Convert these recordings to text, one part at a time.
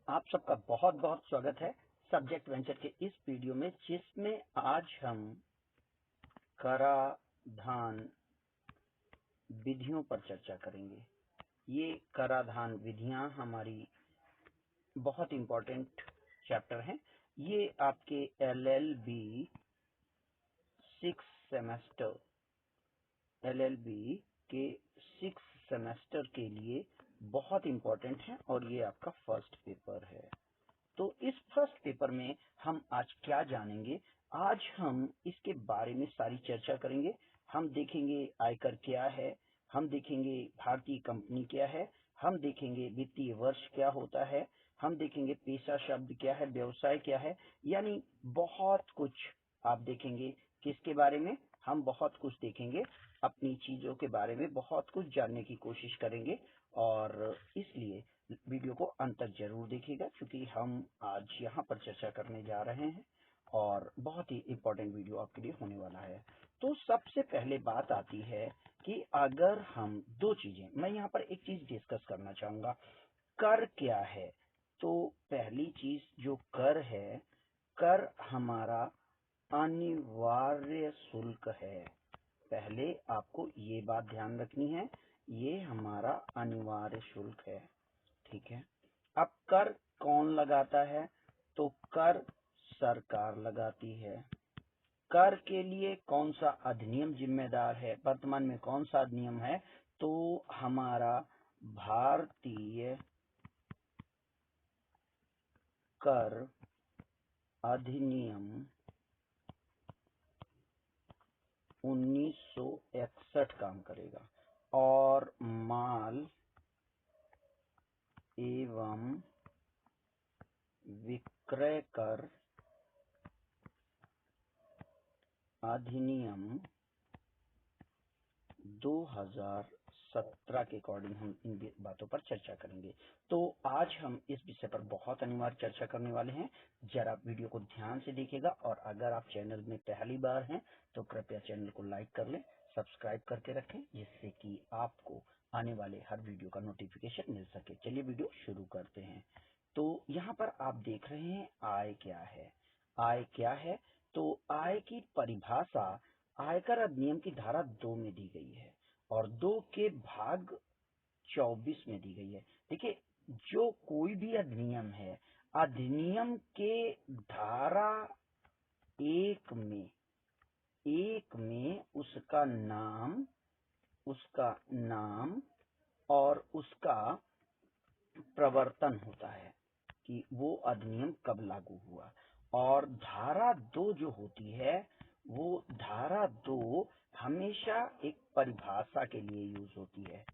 आप सबका बहुत बहुत स्वागत है सब्जेक्ट वेंचर के इस वीडियो में, जिसमें आज हम कराधान विधियों पर चर्चा करेंगे। ये कराधान विधियां हमारी बहुत इंपॉर्टेंट चैप्टर हैं। ये आपके एलएलबी के 6 सेमेस्टर के लिए बहुत इंपॉर्टेंट है और ये आपका फर्स्ट पेपर है। तो इस फर्स्ट पेपर में हम आज क्या जानेंगे? आज हम इसके बारे में सारी चर्चा करेंगे। हम देखेंगे आयकर क्या है, हम देखेंगे भारतीय कंपनी क्या है, हम देखेंगे वित्तीय वर्ष क्या होता है, हम देखेंगे पेशा शब्द क्या है, व्यवसाय क्या है, यानी बहुत कुछ आप देखेंगे। किसके बारे में? हम बहुत कुछ देखेंगे, अपनी चीजों के बारे में बहुत कुछ जानने की कोशिश करेंगे और इसलिए वीडियो को अंत तक जरूर देखिएगा, क्योंकि हम आज यहाँ पर चर्चा करने जा रहे हैं और बहुत ही इम्पोर्टेंट वीडियो आपके लिए होने वाला है। तो सबसे पहले बात आती है कि अगर हम दो चीजें, मैं यहाँ पर एक चीज डिस्कस करना चाहूंगा, कर क्या है। तो पहली चीज जो कर है, कर हमारा अनिवार्य शुल्क है। पहले आपको ये बात ध्यान रखनी है, ये हमारा अनिवार्य शुल्क है, ठीक है। अब कर कौन लगाता है? तो कर सरकार लगाती है। कर के लिए कौन सा अधिनियम जिम्मेदार है? वर्तमान में कौन सा अधिनियम है? तो हमारा भारतीय कर अधिनियम 1961 काम करेगा। और माल एवं विक्रय कर अधिनियम 2017 के अकॉर्डिंग हम इन बातों पर चर्चा करेंगे। तो आज हम इस विषय पर बहुत अनिवार्य चर्चा करने वाले हैं। जरा वीडियो को ध्यान से देखिएगा और अगर आप चैनल में पहली बार हैं तो कृपया चैनल को लाइक कर लें, सब्सक्राइब करके रखें, जिससे कि आपको आने वाले हर वीडियो का नोटिफिकेशन मिल सके। चलिए वीडियो शुरू करते हैं। तो यहाँ पर आप देख रहे हैं आय क्या है। आय क्या है? तो आय की परिभाषा आयकर अधिनियम की धारा 2 में दी गई है और 2 के भाग 24 में दी गई है। देखिए, जो कोई भी अधिनियम है, अधिनियम के धारा एक में उसका नाम और उसका प्रवर्तन होता है कि वो अधिनियम कब लागू हुआ। और धारा 2 जो होती है, वो धारा 2 हमेशा एक परिभाषा के लिए यूज होती है।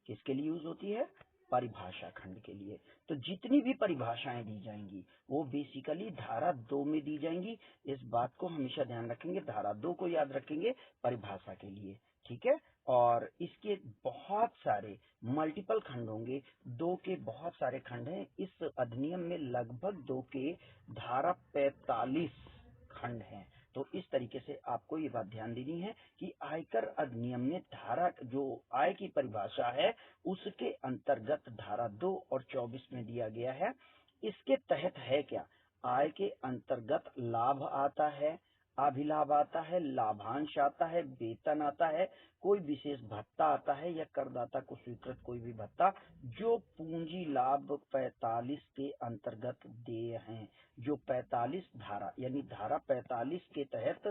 किसके लिए यूज होती है? परिभाषा खंड के लिए। तो जितनी भी परिभाषाएं दी जाएंगी वो बेसिकली धारा 2 में दी जाएंगी। इस बात को हमेशा ध्यान रखेंगे, धारा 2 को याद रखेंगे परिभाषा के लिए, ठीक है। और इसके बहुत सारे मल्टीपल खंड होंगे, 2 के बहुत सारे खंड हैं। इस अधिनियम में लगभग 2 के धारा 45 खंड हैं। तो इस तरीके से आपको ये बात ध्यान देनी है कि आयकर अधिनियम में धारा जो आय की परिभाषा है, उसके अंतर्गत धारा 2 और 24 में दिया गया है। इसके तहत है क्या? आय के अंतर्गत लाभ आता है, अभिलाभ आता है, लाभांश आता है, वेतन आता है, कोई विशेष भत्ता आता है या करदाता को स्वीकृत कोई भी भत्ता, जो पूंजी लाभ 45 के अंतर्गत देय हैं। जो 45 धारा यानी धारा 45 के तहत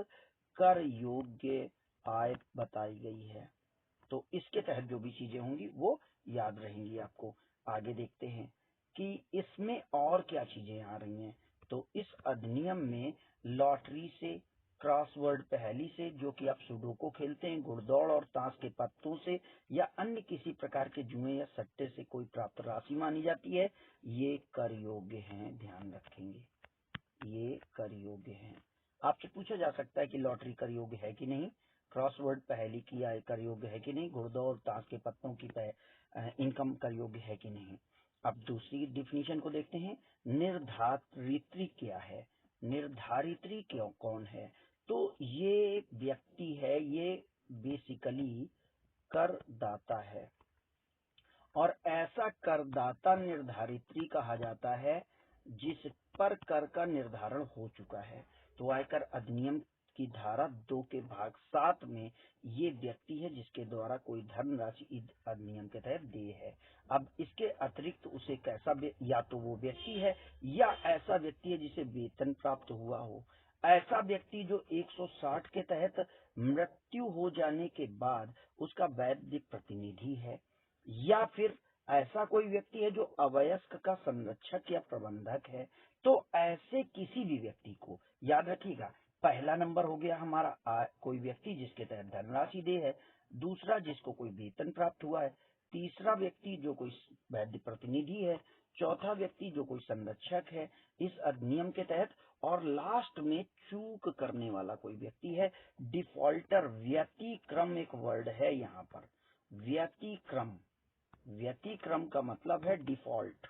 कर योग्य आय बताई गई है। तो इसके तहत जो भी चीजें होंगी वो याद रहेंगी आपको। आगे देखते हैं कि इसमें और क्या चीजें आ रही हैं। तो इस अधिनियम में लॉटरी से, क्रॉसवर्ड पहेली से, जो कि आप सुडोको खेलते हैं, घुड़दौड़ और ताश के पत्तों से या अन्य किसी प्रकार के जुए या सट्टे से कोई प्राप्त राशि मानी जाती है, ये कर योग्य हैं। ध्यान रखेंगे, ये कर योग्य हैं। आपसे पूछा जा सकता है कि लॉटरी कर योग्य है कि नहीं, क्रॉसवर्ड पहेली की आय कर योग्य है कि नहीं, घुड़दौड़ ताश के पत्तों की इनकम कर योग्य है कि नहीं। अब दूसरी डिफिनीशन को देखते हैं। निर्धारित्री क्या है? निर्धारित्री क्यों कौन है? तो ये व्यक्ति है, ये बेसिकली करदाता है और ऐसा करदाता निर्धारित्री कहा जाता है जिस पर कर का निर्धारण हो चुका है। तो आयकर अधिनियम की धारा 2 के भाग 7 में ये व्यक्ति है जिसके द्वारा कोई धनराशि इस अधिनियम के तहत देय है। अब इसके अतिरिक्त उसे कैसा या तो वो व्यक्ति है या ऐसा व्यक्ति है जिसे वेतन प्राप्त हुआ हो। ऐसा व्यक्ति जो 160 के तहत मृत्यु हो जाने के बाद उसका वैध प्रतिनिधि है, या फिर ऐसा कोई व्यक्ति है जो अवयस्क का संरक्षक या प्रबंधक है। तो ऐसे किसी भी व्यक्ति को याद रखिएगा, पहला नंबर हो गया हमारा कोई व्यक्ति जिसके तहत धनराशि दे है, दूसरा जिसको कोई वेतन प्राप्त हुआ है, तीसरा व्यक्ति जो कोई वैध प्रतिनिधि है, चौथा व्यक्ति जो कोई संरक्षक है इस अधिनियम के तहत, और लास्ट में चूक करने वाला कोई व्यक्ति है, डिफॉल्टर। व्यतिक्रम एक वर्ड है यहाँ पर, व्यतिक्रम। व्यतिक्रम का मतलब है डिफॉल्ट,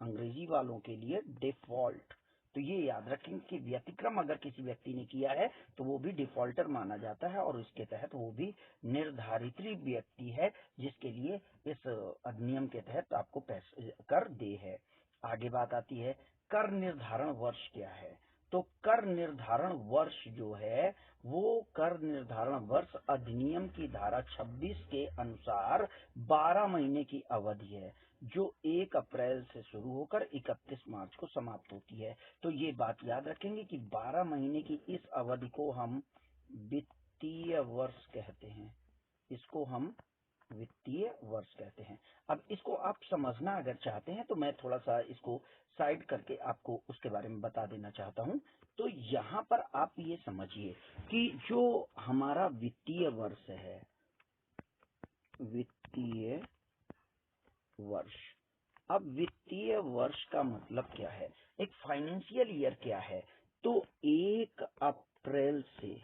अंग्रेजी वालों के लिए डिफॉल्ट। तो ये याद रखें कि व्यतिक्रम अगर किसी व्यक्ति ने किया है तो वो भी डिफॉल्टर माना जाता है, और इसके तहत वो भी निर्धारित व्यक्ति है जिसके लिए इस अधिनियम के तहत आपको कर दे है। आगे बात आती है कर निर्धारण वर्ष क्या है। तो कर निर्धारण वर्ष जो है वो कर निर्धारण वर्ष अधिनियम की धारा 26 के अनुसार 12 महीने की अवधि है, जो 1 अप्रैल से शुरू होकर 31 मार्च को समाप्त होती है। तो ये बात याद रखेंगे कि 12 महीने की इस अवधि को हम वित्तीय वर्ष कहते हैं, इसको हम वित्तीय वर्ष कहते हैं। अब इसको आप समझना अगर चाहते हैं तो मैं थोड़ा सा इसको साइड करके आपको उसके बारे में बता देना चाहता हूं। तो यहाँ पर आप ये समझिए कि जो हमारा वित्तीय वर्ष है, वित्तीय वर्ष, अब वित्तीय वर्ष का मतलब क्या है, एक फाइनेंशियल ईयर क्या है। तो 1 अप्रैल से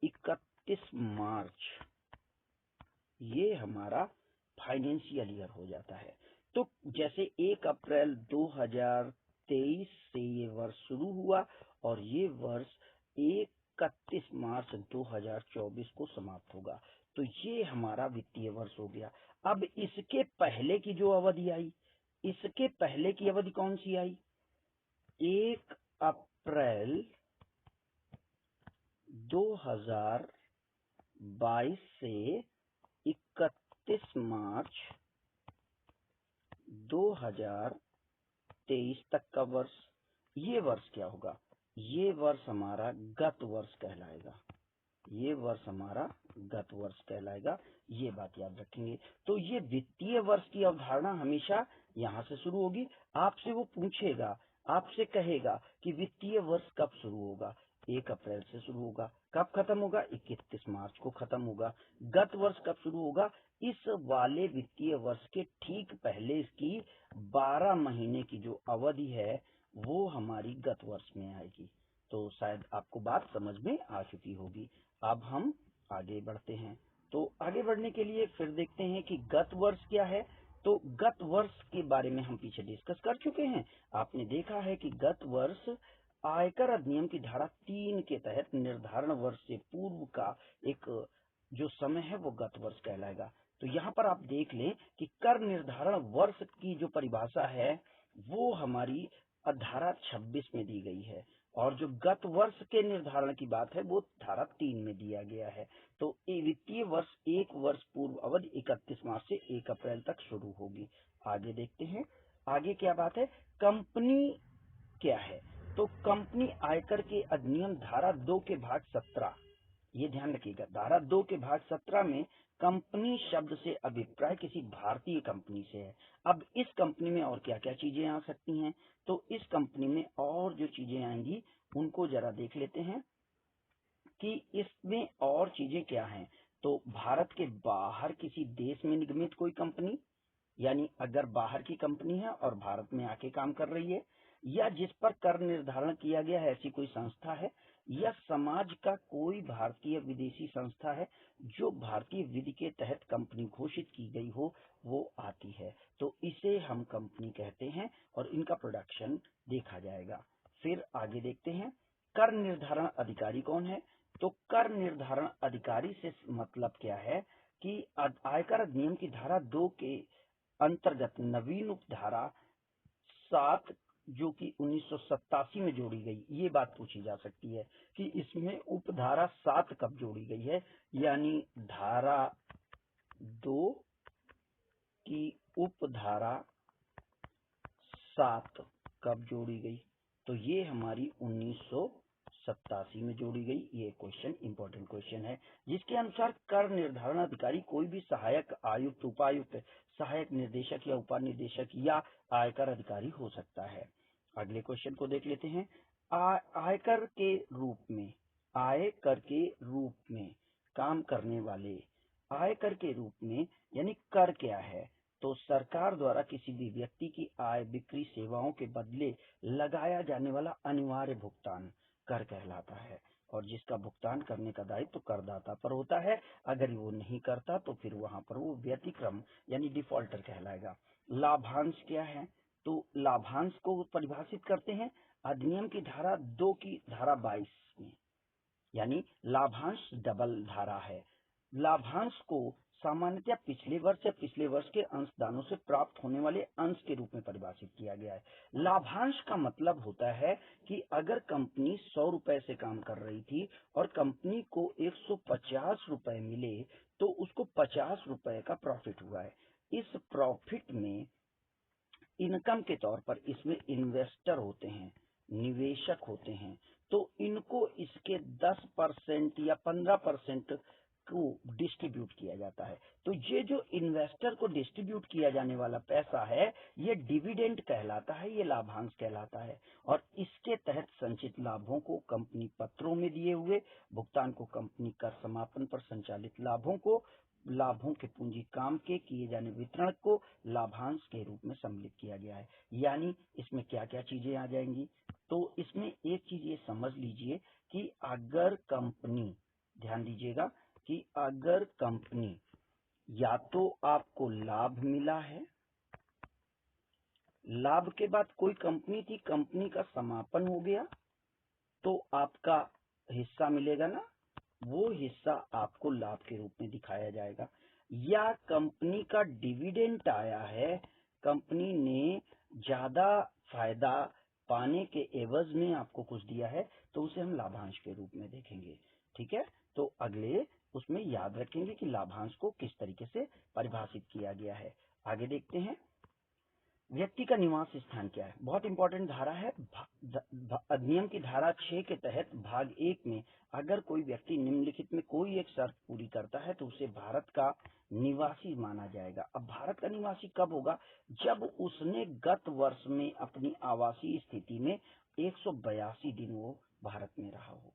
31 मार्च ये हमारा फाइनेंशियल ईयर हो जाता है। तो जैसे 1 अप्रैल 2023 से ये वर्ष शुरू हुआ और ये वर्ष 31 मार्च 2024 को समाप्त होगा। तो ये हमारा वित्तीय वर्ष हो गया। अब इसके पहले की जो अवधि आई, इसके पहले की अवधि कौन सी आई, 1 अप्रैल 2022 से 31 मार्च 2023 तक का वर्ष। ये वर्ष क्या होगा, ये वर्ष हमारा गत वर्ष कहलाएगा, ये वर्ष हमारा गत वर्ष कहलाएगा। ये बात याद रखेंगे। तो ये वित्तीय वर्ष की अवधारणा हमेशा यहाँ से शुरू होगी। आपसे वो पूछेगा, आपसे कहेगा कि वित्तीय वर्ष कब शुरू होगा, 1 अप्रैल से शुरू होगा, कब खत्म होगा, 31 मार्च को खत्म होगा। गत वर्ष कब शुरू होगा, इस वाले वित्तीय वर्ष के ठीक पहले इसकी 12 महीने की जो अवधि है वो हमारी गत वर्ष में आएगी। तो शायद आपको बात समझ में आ चुकी होगी। अब हम आगे बढ़ते हैं। तो आगे बढ़ने के लिए फिर देखते हैं कि गत वर्ष क्या है। तो गत वर्ष के बारे में हम पीछे डिस्कस कर चुके हैं। आपने देखा है कि गत वर्ष आयकर अधिनियम की धारा 3 के तहत निर्धारण वर्ष से पूर्व का एक जो समय है वो गत वर्ष कहलाएगा। तो यहाँ पर आप देख लें कि कर निर्धारण वर्ष की जो परिभाषा है वो हमारी धारा 26 में दी गई है, और जो गत वर्ष के निर्धारण की बात है वो धारा 3 में दिया गया है। तो वित्तीय वर्ष 1 वर्ष पूर्व अवधि 31 मार्च से 1 अप्रैल तक शुरू होगी। आगे देखते हैं, आगे क्या बात है, कंपनी क्या है। तो कंपनी आयकर के अधिनियम धारा 2 के भाग 17, ये ध्यान रखिएगा, धारा 2 के भाग 17 में कंपनी शब्द से अभिप्राय किसी भारतीय कंपनी से है। अब इस कंपनी में और क्या क्या चीजें आ सकती हैं, तो इस कंपनी में और जो चीजें आएंगी उनको जरा देख लेते हैं कि इसमें और चीजें क्या हैं। तो भारत के बाहर किसी देश में निगमित कोई कंपनी, यानी अगर बाहर की कंपनी है और भारत में आके काम कर रही है, या जिस पर कर निर्धारण किया गया है ऐसी कोई संस्था है, या समाज का कोई भारतीय विदेशी संस्था है जो भारतीय विधि के तहत कंपनी घोषित की गई हो, वो आती है। तो इसे हम कंपनी कहते हैं और इनका प्रोडक्शन देखा जाएगा। फिर आगे देखते हैं, कर निर्धारण अधिकारी कौन है। तो कर निर्धारण अधिकारी से मतलब क्या है कि आयकर अधिनियम की धारा 2 के अंतर्गत नवीन उपधारा 7 जो कि 1987 में जोड़ी गई, ये बात पूछी जा सकती है कि इसमें उपधारा 7 कब जोड़ी गई है, यानी धारा 2 की उपधारा 7 कब जोड़ी गई। तो ये हमारी 1987 में जोड़ी गई। ये क्वेश्चन इंपॉर्टेंट क्वेश्चन है, जिसके अनुसार कर निर्धारण अधिकारी कोई भी सहायक आयुक्त, उपायुक्त, सहायक निर्देशक या उपनिदेशक या आयकर अधिकारी हो सकता है। अगले क्वेश्चन को देख लेते हैं। आयकर के रूप में काम करने वाले, आयकर के रूप में यानी कर क्या है, तो सरकार द्वारा किसी भी व्यक्ति की आय, बिक्री, सेवाओं के बदले लगाया जाने वाला अनिवार्य भुगतान कर कहलाता है, और जिसका भुगतान करने का दायित्व तो करदाता पर होता है। अगर वो नहीं करता तो फिर वहां पर वो व्यतिक्रम यानी डिफॉल्टर कहलाएगा। लाभांश क्या है, तो लाभांश को परिभाषित करते हैं अधिनियम की धारा 2 की धारा 22 में, यानी लाभांश डबल धारा है। लाभांश को सामान्यतः पिछले वर्ष या पिछले वर्ष के अंशदानों से प्राप्त होने वाले अंश के रूप में परिभाषित किया गया है। लाभांश का मतलब होता है कि अगर कंपनी 100 रुपए से काम कर रही थी और कंपनी को 150 रुपए मिले तो उसको 50 रुपए का प्रॉफिट हुआ है। इस प्रॉफिट में इनकम के तौर पर इसमें इन्वेस्टर होते हैं, निवेशक होते हैं, तो इनको इसके 10% या 15% को डिस्ट्रीब्यूट किया जाता है। तो ये जो इन्वेस्टर को डिस्ट्रीब्यूट किया जाने वाला पैसा है, ये डिविडेंड कहलाता है, ये लाभांश कहलाता है। और इसके तहत संचित लाभों को कंपनी पत्रों में दिए हुए भुगतान को कंपनी कर समापन पर संचालित लाभों के पूंजी काम के किए जाने वितरण को लाभांश के रूप में सम्मिलित किया गया है। यानी इसमें क्या क्या चीजें आ जाएंगी, तो इसमें एक चीज ये समझ लीजिए कि अगर कंपनी, ध्यान दीजिएगा कि अगर कंपनी या तो आपको लाभ मिला है, लाभ के बाद कोई कंपनी थी, कंपनी का समापन हो गया तो आपका हिस्सा मिलेगा ना, वो हिस्सा आपको लाभ के रूप में दिखाया जाएगा। या कंपनी का डिविडेंड आया है, कंपनी ने ज्यादा फायदा पाने के एवज में आपको कुछ दिया है, तो उसे हम लाभांश के रूप में देखेंगे। ठीक है, तो अगले उसमें याद रखेंगे कि लाभांश को किस तरीके से परिभाषित किया गया है। आगे देखते हैं, व्यक्ति का निवास स्थान क्या है, बहुत इंपॉर्टेंट धारा है। अधिनियम की धारा 6 के तहत भाग 1 में अगर कोई व्यक्ति निम्नलिखित में कोई एक शर्त पूरी करता है तो उसे भारत का निवासी माना जाएगा। अब भारत का निवासी कब होगा, जब उसने गत वर्ष में अपनी आवासीय स्थिति में 182 दिन वो भारत में रहा हो,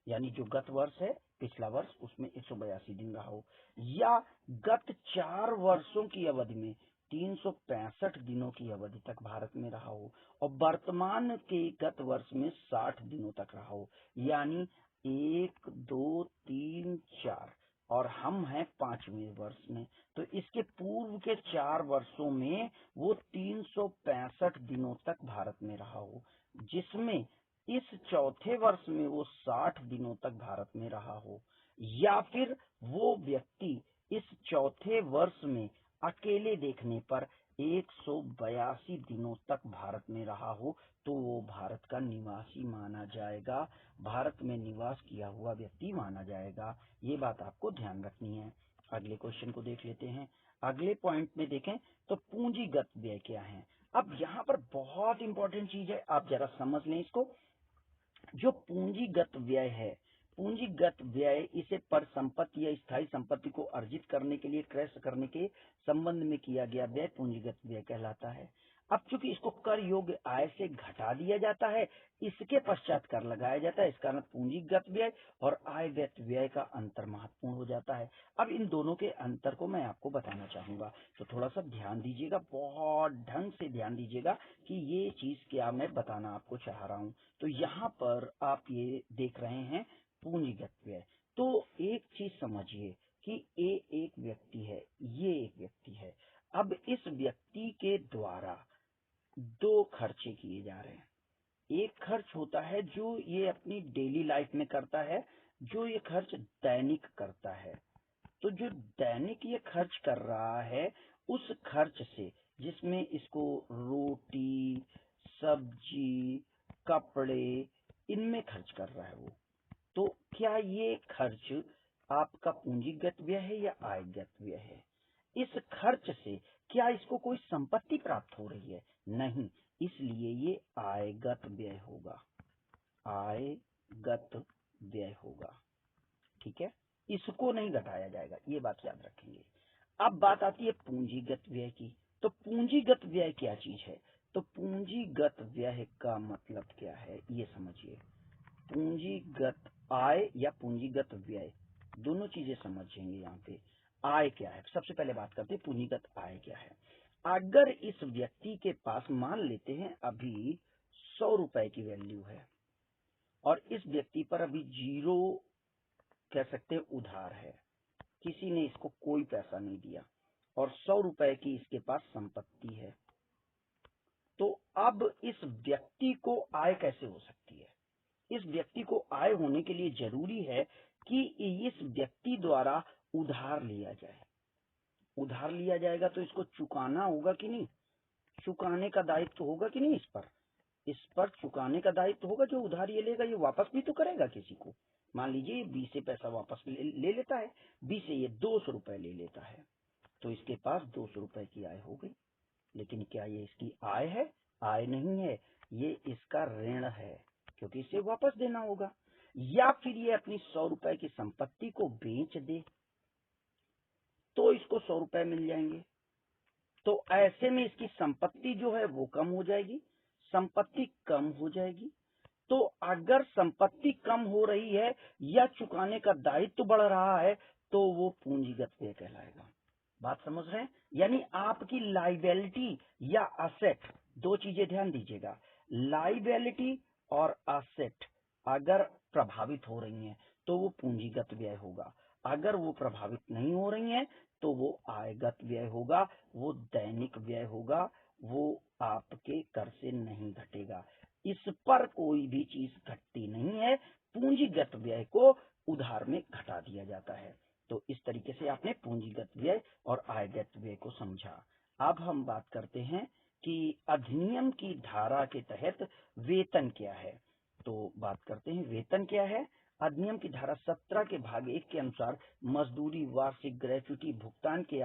यानी जो गत वर्ष है पिछला वर्ष उसमें 182 दिन रहा हो, या गत 4 वर्षों की अवधि में 365 दिनों की अवधि तक भारत में रहा हो, और वर्तमान के गत वर्ष में 60 दिनों तक रहा हो, यानी 1, 2, 3, 4 और हम हैं 5वें वर्ष में, तो इसके पूर्व के 4 वर्षों में वो 365 दिनों तक भारत में रहा हो, जिसमें इस चौथे वर्ष में वो 60 दिनों तक भारत में रहा हो, या फिर वो व्यक्ति इस चौथे वर्ष में अकेले देखने पर 182 दिनों तक भारत में रहा हो, तो वो भारत का निवासी माना जाएगा, भारत में निवास किया हुआ व्यक्ति माना जाएगा। ये बात आपको ध्यान रखनी है। अगले क्वेश्चन को देख लेते हैं। अगले पॉइंट में देखें तो पूंजीगत व्यय क्या है। अब यहाँ पर बहुत इंपॉर्टेंट चीज है, आप जरा समझ लें इसको। जो पूंजीगत व्यय है, पूंजीगत व्यय इसे परिसंपत्ति या स्थायी संपत्ति को अर्जित करने के लिए क्रय करने के संबंध में किया गया व्यय पूंजीगत व्यय कहलाता है। अब चूंकि इसको कर योग्य आय से घटा दिया जाता है, इसके पश्चात कर लगाया जाता है, इस कारण पूंजीगत व्यय और आयगत व्यय का अंतर महत्वपूर्ण हो जाता है। अब इन दोनों के अंतर को मैं आपको बताना चाहूंगा, तो थोड़ा सा ध्यान दीजिएगा, बहुत ढंग से ध्यान दीजिएगा कि ये चीज क्या मैं बताना आपको चाह रहा हूँ। तो यहाँ पर आप ये देख रहे हैं पूंजीगत व्यय। तो एक चीज समझिए कि ये एक व्यक्ति है, ये एक व्यक्ति है। अब इस व्यक्ति के द्वारा 2 खर्चे किए जा रहे हैं। एक खर्च होता है जो ये अपनी डेली लाइफ में करता है, जो ये खर्च दैनिक करता है। तो जो दैनिक ये खर्च कर रहा है उस खर्च से जिसमें इसको रोटी, सब्जी, कपड़े इनमें खर्च कर रहा है वो, तो क्या ये खर्च आपका पूंजीगत व्यय है या आयगत व्यय है? इस खर्च से क्या इसको कोई संपत्ति प्राप्त हो रही है? नहीं, इसलिए ये आयगत व्यय होगा, आयगत व्यय होगा। ठीक है, इसको नहीं घटाया जाएगा, ये बात याद रखेंगे। अब बात आती है पूंजीगत व्यय की। तो पूंजीगत व्यय क्या चीज है? तो पूंजीगत व्यय का मतलब क्या है ये समझिए। पूंजीगत आय या पूंजीगत व्यय दोनों चीजें समझेंगे यहाँ पे। आय क्या है, सबसे पहले बात करते हैं पूंजीगत आय क्या है। अगर इस व्यक्ति के पास मान लेते हैं अभी 100 रुपए की वैल्यू है और इस व्यक्ति पर अभी 0 कह सकते हैं उधार है, किसी ने इसको कोई पैसा नहीं दिया और 100 रुपए की इसके पास संपत्ति है, तो अब इस व्यक्ति को आय कैसे हो सकती है? इस व्यक्ति को आय होने के लिए जरूरी है कि इस व्यक्ति द्वारा उधार लिया जाए। उधार लिया जाएगा तो इसको चुकाना होगा कि नहीं? चुकाने का दायित्व तो होगा कि नहीं? इस पर चुकाने का दायित्व होगा। जो उधार ये लेगा ये वापस भी तो करेगा किसी को। मान लीजिए 20 से पैसा वापस ले लेता है, 20 से ये 200 रुपए ले लेता है, तो इसके पास 200 रुपए की आय हो गई। लेकिन क्या ये इसकी आय है? आय नहीं है, ये इसका ऋण है, क्योंकि इसे वापस देना होगा। या फिर ये अपनी 100 रुपए की संपत्ति को बेच दे तो इसको 100 रुपए मिल जाएंगे। तो ऐसे में इसकी संपत्ति जो है वो कम हो जाएगी। संपत्ति कम हो जाएगी तो अगर संपत्ति कम हो रही है या चुकाने का दायित्व बढ़ रहा है तो वो पूंजीगत व्यय कहलाएगा। बात समझ रहे हैं? यानी आपकी लाइबिलिटी या असेट, दो चीजें ध्यान दीजिएगा, लाइबिलिटी और असेट अगर प्रभावित हो रही हैं तो वो पूंजीगत व्यय होगा। अगर वो प्रभावित नहीं हो रही हैं तो वो आयगत व्यय होगा, वो दैनिक व्यय होगा, वो आपके कर से नहीं घटेगा। इस पर कोई भी चीज घटती नहीं है। पूंजीगत व्यय को उधार में घटा दिया जाता है। तो इस तरीके से आपने पूंजीगत व्यय और आयगत व्यय को समझा। अब हम बात करते हैं कि अधिनियम की धारा के तहत वेतन क्या है। तो बात करते हैं वेतन क्या है। अधिनियम की धारा 17 के भाग 1 के अनुसार मजदूरी, वार्षिक ग्रेच्युटी भुगतान के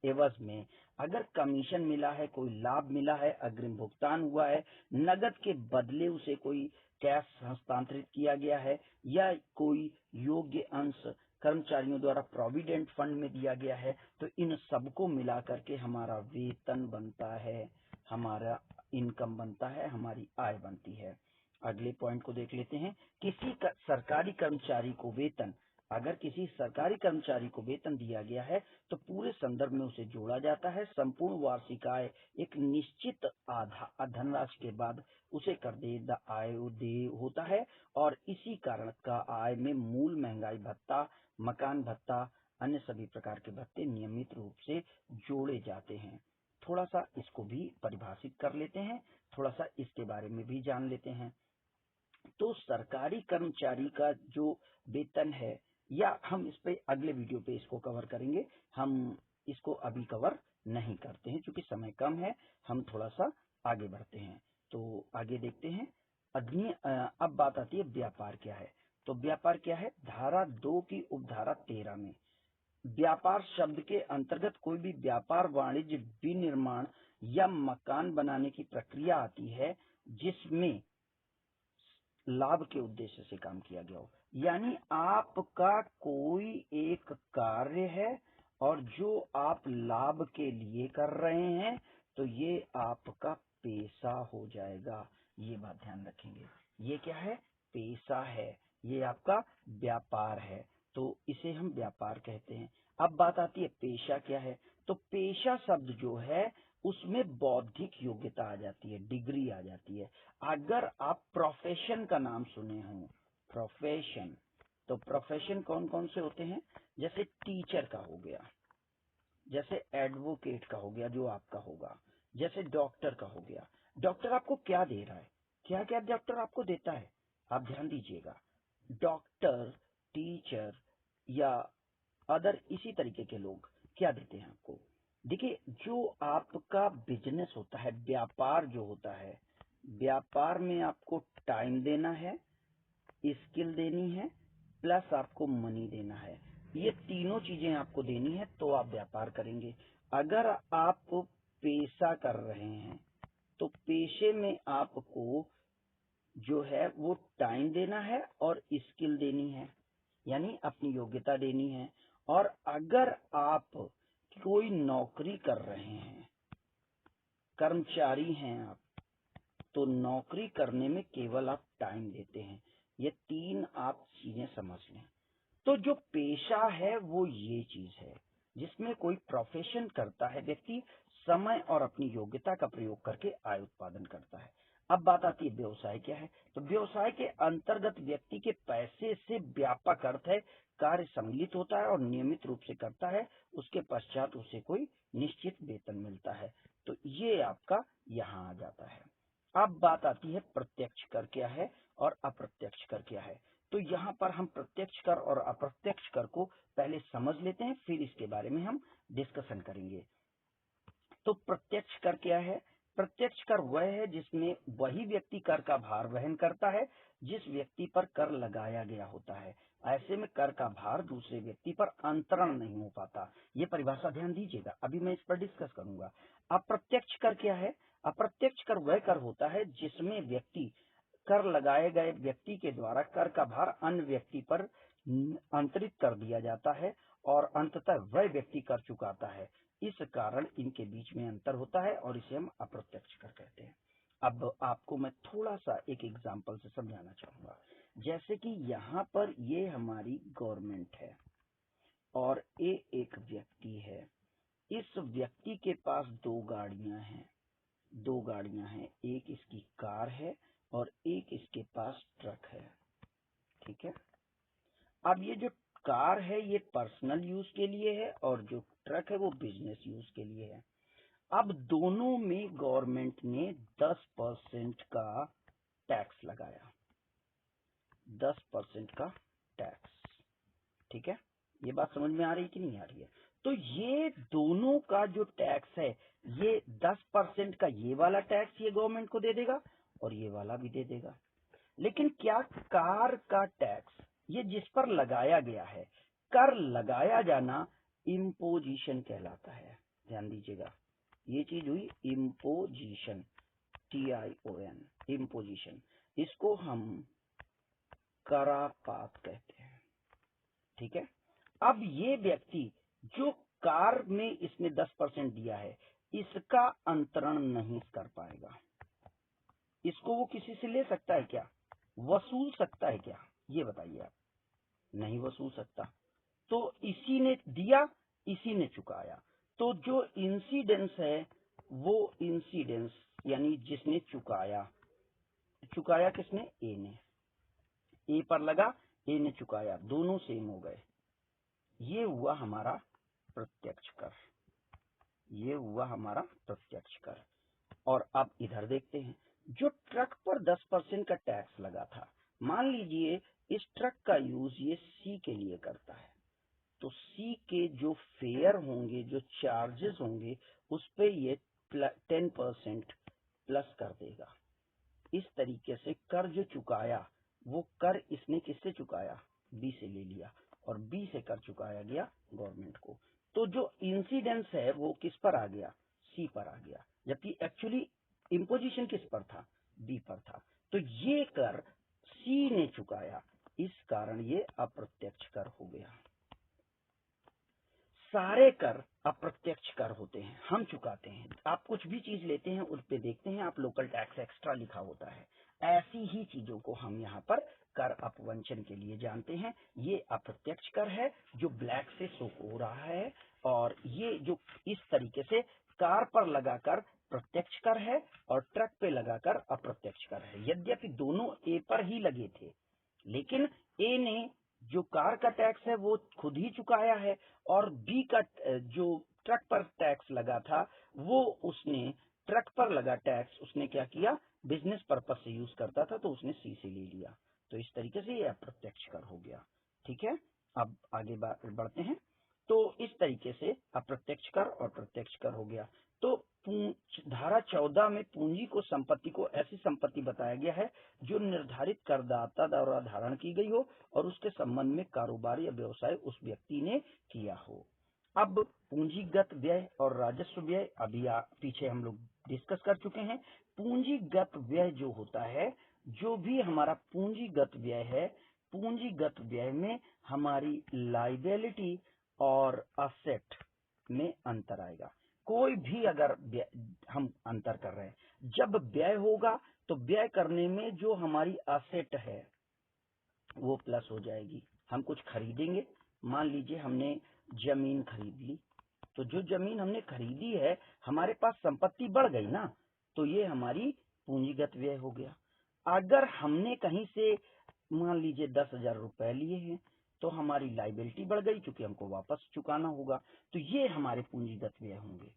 एवज में अगर कमीशन मिला है, कोई लाभ मिला है, अग्रिम भुगतान हुआ है, नगद के बदले उसे कोई कैश हस्तांतरित किया गया है या कोई योग्य अंश कर्मचारियों द्वारा प्रोविडेंट फंड में दिया गया है, तो इन सबको मिला करके हमारा वेतन बनता है, हमारा इनकम बनता है, हमारी आय बनती है। अगले पॉइंट को देख लेते हैं। सरकारी कर्मचारी को वेतन, अगर किसी सरकारी कर्मचारी को वेतन दिया गया है तो पूरे संदर्भ में उसे जोड़ा जाता है। संपूर्ण वार्षिक आय एक निश्चित धनराशि के बाद उसे कर दे आय होता है और इसी कारण का आय में मूल महंगाई भत्ता, मकान भत्ता, अन्य सभी प्रकार के भत्ते नियमित रूप से जोड़े जाते हैं। थोड़ा सा इसको भी परिभाषित कर लेते हैं, थोड़ा सा इसके बारे में भी जान लेते हैं। तो सरकारी कर्मचारी का जो वेतन है, या हम इस पे अगले वीडियो पे इसको कवर करेंगे, हम इसको अभी कवर नहीं करते हैं क्योंकि समय कम है। हम थोड़ा सा आगे बढ़ते हैं। तो आगे देखते हैं। अब बात आती है व्यापार क्या है। तो व्यापार क्या है? धारा 2 की उपधारा 13 में व्यापार शब्द के अंतर्गत कोई भी व्यापार, वाणिज्य, विनिर्माण या मकान बनाने की प्रक्रिया आती है जिसमें लाभ के उद्देश्य से काम किया गया हो। यानी आपका कोई एक कार्य है और जो आप लाभ के लिए कर रहे हैं तो ये आपका पेशा हो जाएगा। ये बात ध्यान रखेंगे। ये क्या है? पेशा है, ये आपका व्यापार है, तो इसे हम व्यापार कहते हैं। अब बात आती है पेशा क्या है। तो पेशा शब्द जो है उसमें बौद्धिक योग्यता आ जाती है, डिग्री आ जाती है। अगर आप प्रोफेशन का नाम सुने हो, प्रोफेशन, तो प्रोफेशन कौन कौन से होते हैं? जैसे टीचर का हो गया, जैसे एडवोकेट का हो गया जो आपका होगा, जैसे डॉक्टर का हो गया। डॉक्टर आपको क्या दे रहा है? क्या क्या डॉक्टर आपको देता है? आप ध्यान दीजिएगा। डॉक्टर, टीचर या अदर इसी तरीके के लोग क्या देते हैं आपको? देखिए, जो आपका बिजनेस होता है, व्यापार जो होता है, व्यापार में आपको टाइम देना है, स्किल देनी है, प्लस आपको मनी देना है। ये तीनों चीजें आपको देनी है तो आप व्यापार करेंगे। अगर आप पेशा कर रहे हैं तो पेशे में आपको जो है वो टाइम देना है और स्किल देनी है, यानी अपनी योग्यता देनी है। और अगर आप कोई नौकरी कर रहे हैं, कर्मचारी हैं आप, तो नौकरी करने में केवल आप टाइम देते हैं। ये तीन आप चीजें समझ लें। तो जो पेशा है वो ये चीज है जिसमें कोई प्रोफेशन करता है व्यक्ति, समय और अपनी योग्यता का प्रयोग करके आय उत्पादन करता है। अब बात आती है व्यवसाय क्या है। तो व्यवसाय के अंतर्गत व्यक्ति के पैसे से व्यापक अर्थ है कार्य सम्मिलित होता है और नियमित रूप से करता है, उसके पश्चात उसे कोई निश्चित वेतन मिलता है। तो ये आपका यहाँ आ जाता है। अब बात आती है प्रत्यक्ष कर क्या है और अप्रत्यक्ष कर क्या है। तो यहाँ पर हम प्रत्यक्ष कर और अप्रत्यक्ष कर को पहले समझ लेते हैं, फिर इसके बारे में हम डिस्कशन करेंगे। तो प्रत्यक्ष कर क्या है? प्रत्यक्ष कर वह है जिसमें वही व्यक्ति कर का भार वहन करता है जिस व्यक्ति पर कर लगाया गया होता है। ऐसे में कर का भार दूसरे व्यक्ति पर अंतरण नहीं हो पाता। ये परिभाषा ध्यान दीजिएगा, अभी मैं इस पर डिस्कस करूंगा। अप्रत्यक्ष कर क्या है? अप्रत्यक्ष कर वह कर होता है जिसमें व्यक्ति कर लगाए गए व्यक्ति के द्वारा कर का भार अन्य व्यक्ति पर अंतरित कर दिया जाता है और अंततः वह व्यक्ति कर चुकाता है। इस कारण इनके बीच में अंतर होता है और इसे हम अप्रत्यक्ष कर कहते हैं। अब आपको मैं थोड़ा सा एक एग्जांपल से समझाना चाहूंगा। जैसे कि यहाँ पर ये हमारी गवर्नमेंट है और ये एक व्यक्ति है। इस व्यक्ति के पास दो गाड़ियां हैं, एक इसकी कार है और एक इसके पास ट्रक है। ठीक है। अब ये जो कार है ये पर्सनल यूज के लिए है और जो ट्रक है वो बिजनेस यूज के लिए है। अब दोनों में गवर्नमेंट ने 10% का टैक्स लगाया, 10% का टैक्स। ठीक है, ये बात समझ में आ रही कि नहीं आ रही है? तो ये दोनों का जो टैक्स है, ये 10% का ये वाला टैक्स ये गवर्नमेंट को दे देगा और ये वाला भी दे देगा। लेकिन क्या कार का टैक्स ये जिस पर लगाया गया है, कर लगाया जाना इम्पोजिशन कहलाता है। ध्यान दीजिएगा, ये चीज हुई इम्पोजिशन, TION, इम्पोजिशन। इसको हम करापात कहते हैं। ठीक है। अब ये व्यक्ति जो कार में इसने 10% दिया है, इसका अंतरण नहीं कर पाएगा। इसको वो किसी से ले सकता है क्या? वसूल सकता है क्या? ये बताइए आप। नहीं वसूल सकता। तो इसी ने दिया, इसी ने चुकाया। तो जो इंसिडेंस है वो इंसिडेंस यानी जिसने चुकाया किसने? ए ने। ए पर लगा, ए ने चुकाया, दोनों सेम हो गए। ये हुआ हमारा प्रत्यक्ष कर, ये हुआ हमारा प्रत्यक्ष कर। और अब इधर देखते हैं, जो ट्रक पर 10% का टैक्स लगा था, मान लीजिए इस ट्रक का यूज ये सी के लिए करता है, तो सी के जो फेयर होंगे, जो चार्जेस होंगे, उस पे ये 10% प्लस कर देगा। इस तरीके से कर जो चुकाया, वो कर इसने किससे चुकाया? बी से ले लिया और बी से कर चुकाया गया गवर्नमेंट को। तो जो इंसिडेंस है वो किस पर आ गया? सी पर आ गया, जबकि एक्चुअली इम्पोजिशन किस पर था? बी पर था। तो ये कर सी ने चुकाया, इस कारण ये अप्रत्यक्ष कर हो गया। सारे कर अप्रत्यक्ष कर होते हैं, हम चुकाते हैं। आप कुछ भी चीज लेते हैं उस पे देखते हैं आप लोकल टैक्स एक्स्ट्रा लिखा होता है। ऐसी ही चीजों को हम यहाँ पर कर अपवंचन के लिए जानते हैं। ये अप्रत्यक्ष कर है जो ब्लैक से शो हो रहा है, और ये जो इस तरीके से कार पर लगाकर प्रत्यक्ष कर है और ट्रक पे लगाकर अप्रत्यक्ष कर है। यद्यपि दोनों ए पर ही लगे थे, लेकिन ए ने जो कार का टैक्स है वो खुद ही चुकाया है और बी का जो ट्रक पर टैक्स लगा था वो उसने ट्रक पर लगा टैक्स उसने क्या किया? बिजनेस पर्पज से यूज करता था, तो उसने सी से ले लिया। तो इस तरीके से ये अप्रत्यक्ष कर हो गया। ठीक है, अब आगे बढ़ते हैं। तो इस तरीके से अप्रत्यक्ष कर और प्रत्यक्ष कर हो गया। तो धारा 14 में पूंजी को संपत्ति को ऐसी संपत्ति बताया गया है जो निर्धारित करदाता द्वारा धारण की गई हो और उसके संबंध में कारोबार या व्यवसाय उस व्यक्ति ने किया हो। अब पूंजीगत व्यय और राजस्व व्यय अभी पीछे हम लोग डिस्कस कर चुके हैं। पूंजीगत व्यय जो होता है, जो भी हमारा पूंजीगत व्यय है, पूंजीगत व्यय में हमारी लायबिलिटी और असेट में अंतर आएगा। कोई भी अगर हम अंतर कर रहे हैं, जब व्यय होगा तो व्यय करने में जो हमारी असेट है वो प्लस हो जाएगी। हम कुछ खरीदेंगे, मान लीजिए हमने जमीन खरीद ली, तो जो जमीन हमने खरीदी है हमारे पास संपत्ति बढ़ गई ना, तो ये हमारी पूंजीगत व्यय हो गया। अगर हमने कहीं से मान लीजिए 10,000 रुपए लिए हैं तो हमारी लायबिलिटी बढ़ गई क्योंकि हमको वापस चुकाना होगा, तो ये हमारे पूंजीगत व्यय होंगे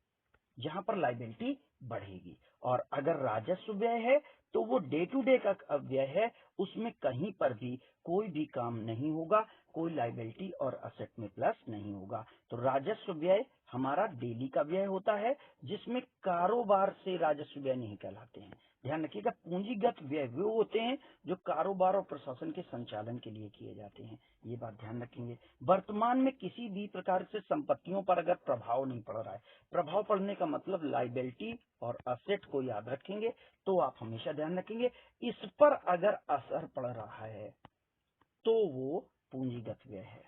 जहां पर लायबिलिटी बढ़ेगी। और अगर राजस्व व्यय है तो वो डे टू डे का व्यय है, उसमें कहीं पर भी कोई भी काम नहीं होगा, कोई लायबिलिटी और असेट में प्लस नहीं होगा। तो राजस्व व्यय हमारा डेली का व्यय होता है जिसमें कारोबार से राजस्व व्यय नहीं कहलाते हैं। ध्यान रखिएगा, पूंजीगत व्यय वो होते हैं जो कारोबार और प्रशासन के संचालन के लिए किए जाते हैं, ये बात ध्यान रखेंगे। वर्तमान में किसी भी प्रकार से संपत्तियों पर अगर प्रभाव नहीं पड़ रहा है, प्रभाव पड़ने का मतलब लायबिलिटी और असेट को याद रखेंगे, तो आप हमेशा ध्यान रखेंगे इस पर अगर असर पड़ रहा है तो वो पूंजीगत व्यय है,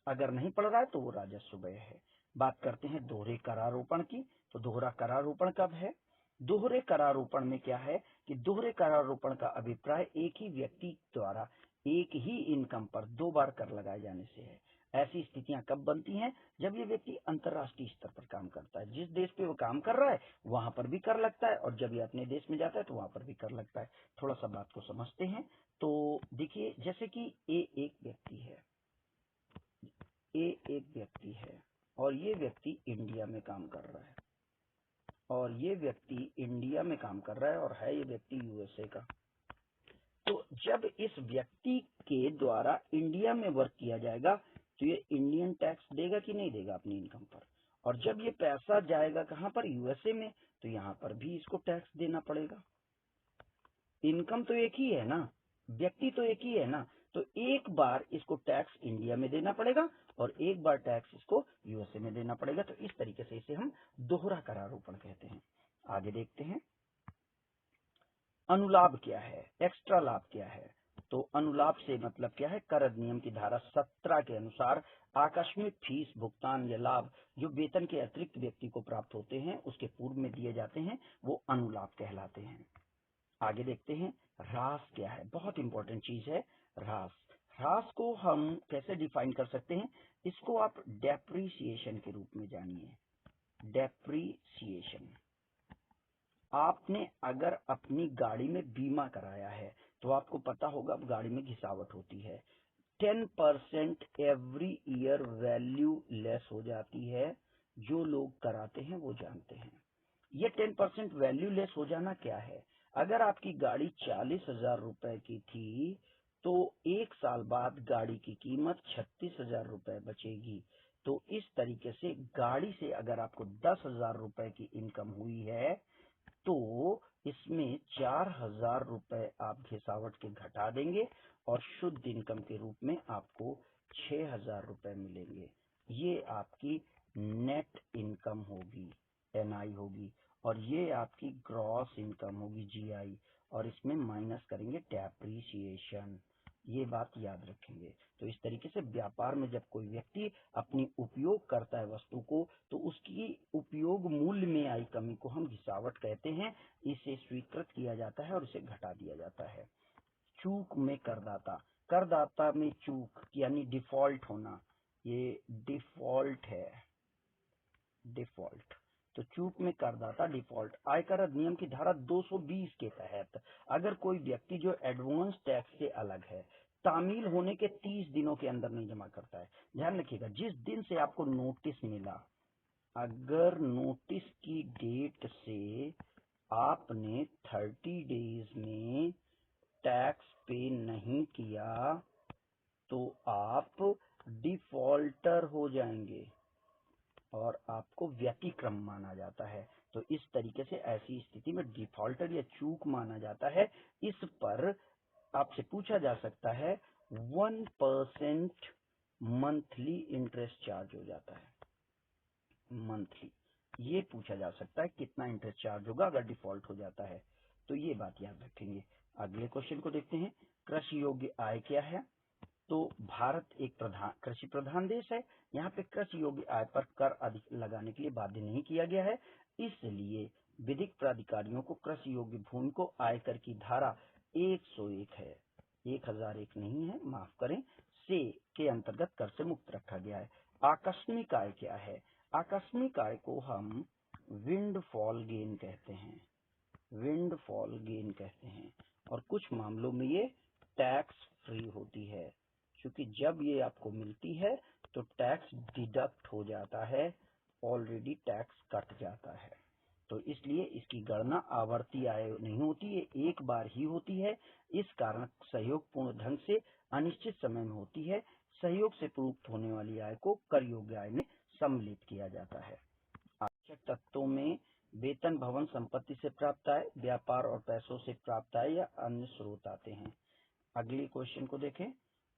अगर नहीं पड़ रहा है तो वो राजस्व व्यय है। बात करते हैं दोहरे करारोपण की। तो दोहरा करारोपण कब है? दोहरे करारोपण में क्या है कि दोहरे करारोपण का अभिप्राय एक ही व्यक्ति द्वारा एक ही इनकम पर 2 बार कर लगाए जाने से है। ऐसी स्थितियां कब बनती हैं? जब ये व्यक्ति अंतर्राष्ट्रीय स्तर पर काम करता है, जिस देश पे वो काम कर रहा है वहां पर भी कर लगता है, और जब ये अपने देश में जाता है तो वहां पर भी कर लगता है। थोड़ा सा बात को समझते हैं। तो देखिए, जैसे कि ए एक व्यक्ति है और ये व्यक्ति इंडिया में काम कर रहा है, और ये व्यक्ति इंडिया में काम कर रहा है और है ये व्यक्ति यूएसए का। तो जब इस व्यक्ति के द्वारा इंडिया में वर्क किया जाएगा तो ये इंडियन टैक्स देगा कि नहीं देगा अपनी इनकम पर, और जब ये पैसा जाएगा कहां पर? यूएसए में, तो यहाँ पर भी इसको टैक्स देना पड़ेगा। इनकम तो एक ही है ना, व्यक्ति तो एक ही है ना, तो एक बार इसको टैक्स इंडिया में देना पड़ेगा और एक बार टैक्स इसको यूएसए में देना पड़ेगा। तो इस तरीके से इसे हम दोहरा करारोपण कहते हैं। आगे देखते हैं, अनुलाभ क्या है, एक्स्ट्रा लाभ क्या है? तो अनुलाभ से मतलब क्या है? कर अधिनियम की धारा 17 के अनुसार आकस्मिक फीस भुगतान या लाभ जो वेतन के अतिरिक्त व्यक्ति को प्राप्त होते हैं उसके पूर्व में दिए जाते हैं, वो अनुलाभ कहलाते हैं। आगे देखते हैं, ह्रास क्या है? बहुत इंपॉर्टेंट चीज है ह्रास। ह्रास को हम कैसे डिफाइन कर सकते हैं? इसको आप डेप्रीसिएशन के रूप में जानिए। डेप्रीसिएशन, आपने अगर अपनी गाड़ी में बीमा कराया है तो आपको पता होगा अब गाड़ी में घिसावट होती है, 10% एवरी ईयर वैल्यू लेस हो जाती है। जो लोग कराते हैं वो जानते हैं। ये 10% वैल्यू लेस हो जाना क्या है? अगर आपकी गाड़ी 40,000 रुपए की थी तो 1 साल बाद गाड़ी की कीमत 36,000 रुपए बचेगी। तो इस तरीके से गाड़ी से अगर आपको 10,000 रुपए की इनकम हुई है तो इसमें 4,000 रुपए आप घिसावट के घटा देंगे और शुद्ध इनकम के रूप में आपको 6,000 रुपए मिलेंगे। ये आपकी नेट इनकम होगी, एनआई होगी, और ये आपकी ग्रॉस इनकम होगी, जीआई, और इसमें माइनस करेंगे डेप्रीसिएशन। ये बात याद रखेंगे। तो इस तरीके से व्यापार में जब कोई व्यक्ति अपनी उपयोग करता है वस्तु को तो उसकी उपयोग मूल्य में आई कमी को हम घिसावट कहते हैं। इसे स्वीकृत किया जाता है और इसे घटा दिया जाता है। चूक में करदाता, करदाता में चूक यानी डिफॉल्ट होना, ये डिफॉल्ट है, डिफॉल्ट। तो चूक में करदाता डिफॉल्ट। आयकर अधिनियम की धारा 220 के तहत अगर कोई व्यक्ति जो एडवांस टैक्स से अलग है तामील होने के 30 दिनों के अंदर नहीं जमा करता है, ध्यान रखिएगा, जिस दिन से आपको नोटिस मिला, अगर नोटिस की डेट से आपने 30 डेज में टैक्स पे नहीं किया तो आप डिफॉल्टर हो जाएंगे और आपको व्यतिक्रम माना जाता है। तो इस तरीके से ऐसी स्थिति में डिफॉल्टर या चूक माना जाता है। इस पर आपसे पूछा जा सकता है 1% मंथली इंटरेस्ट चार्ज हो जाता है। मंथली ये पूछा जा सकता है कितना इंटरेस्ट चार्ज होगा अगर डिफॉल्ट हो जाता है, तो ये बात याद रखेंगे। अगले क्वेश्चन को देखते हैं, कृषि योग्य आय क्या है। तो भारत एक कृषि प्रधान देश है। यहाँ पे कृषि योग्य आय पर कर अधिक लगाने के लिए बाध्य नहीं किया गया है, इसलिए विधिक प्राधिकारियों को कृषि योग्य भूमि को आयकर की धारा 101 है, 1001 नहीं है, माफ करें, से के अंतर्गत कर से मुक्त रखा गया है। आकस्मिक आय क्या है। आकस्मिक आय को हम विंडफॉल गेन कहते हैं, विंडफॉल गेन कहते हैं, और कुछ मामलों में ये टैक्स फ्री होती है, क्योंकि जब ये आपको मिलती है तो टैक्स डिडक्ट हो जाता है, ऑलरेडी टैक्स कट जाता है। तो इसलिए इसकी गणना आवर्ती आय नहीं होती, ये एक बार ही होती है। इस कारण सहयोग पूर्ण ढंग से अनिश्चित समय में होती है। सहयोग से प्राप्त होने वाली आय को कर योग्य आय में सम्मिलित किया जाता है। आवश्यक तत्वों में वेतन, भवन, संपत्ति से प्राप्त आय, व्यापार और पैसों से प्राप्त आय या अन्य स्रोत आते हैं। अगले क्वेश्चन को देखें,